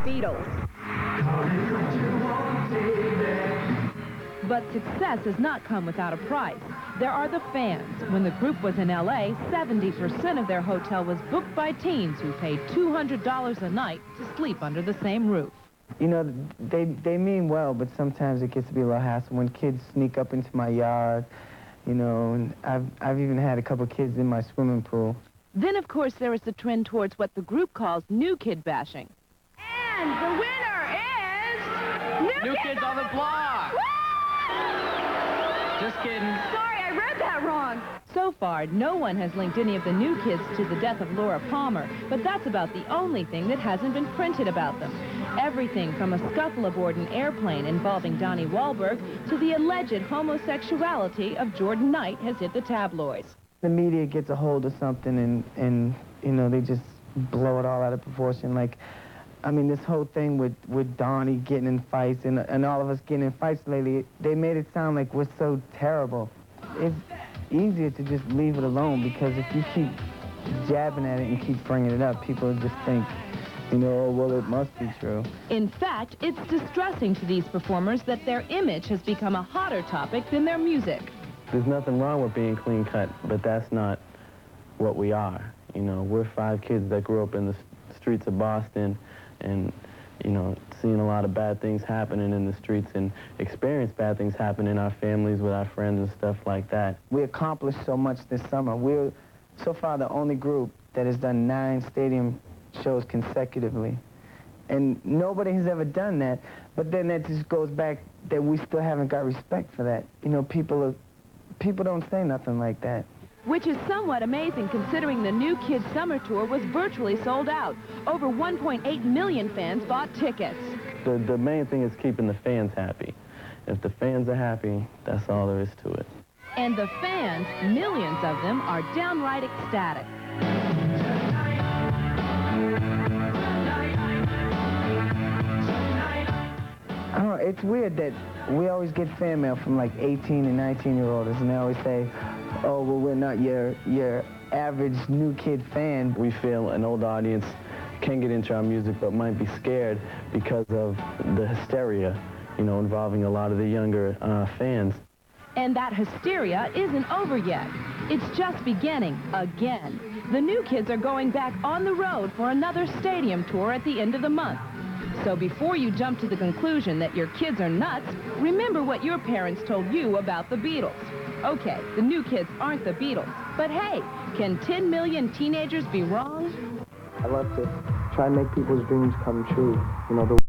Beatles. But success has not come without a price. There are the fans. When the group was in L.A., 70% of their hotel was booked by teens who paid $200 a night to sleep under the same roof. You know, they mean well, but sometimes it gets to be a little hassle when kids sneak up into my yard, you know, and I've even had a couple kids in my swimming pool. Then, of course, there is the trend towards what the group calls new kid bashing. And the winner is... New Kids on the Block! Woo! Just kidding. Sorry, I read that wrong. So far, no one has linked any of the new kids to the death of Laura Palmer, but that's about the only thing that hasn't been printed about them. Everything from a scuffle aboard an airplane involving Donnie Wahlberg to the alleged homosexuality of Jordan Knight has hit the tabloids. The media gets a hold of something and you know, they just blow it all out of proportion. Like, I mean, this whole thing with Donnie getting in fights and all of us getting in fights lately, they made it sound like we're so terrible. It's easier to just leave it alone, because if you keep jabbing at it and keep bringing it up, people just think, you know, oh, well, it must be true. In fact, it's distressing to these performers that their image has become a hotter topic than their music. There's nothing wrong with being clean cut, but that's not what we are. You know, we're 5 kids that grew up in the streets of Boston and, you know, seen a lot of bad things happening in the streets and experienced bad things happen in our families with our friends and stuff like that. We accomplished so much this summer. We're so far the only group that has done 9 stadium shows consecutively. And nobody has ever done that, but then that just goes back that we still haven't got respect for that. You know, people don't say nothing like that. Which is somewhat amazing considering the New Kids Summer Tour was virtually sold out. Over 1.8 million fans bought tickets. The main thing is keeping the fans happy. If the fans are happy, that's all there is to it. And the fans, millions of them, are downright ecstatic. I don't know, it's weird that we always get fan mail from like 18 and 19-year-olds, and they always say, oh, well, we're not your average new kid fan. We feel an old audience can get into our music but might be scared because of the hysteria, you know, involving a lot of the younger fans. And that hysteria isn't over yet. It's just beginning again. The new kids are going back on the road for another stadium tour at the end of the month. So before you jump to the conclusion that your kids are nuts, remember what your parents told you about the Beatles. Okay, the new kids aren't the Beatles, but hey, can 10 million teenagers be wrong? I love to try and make people's dreams come true. You know, the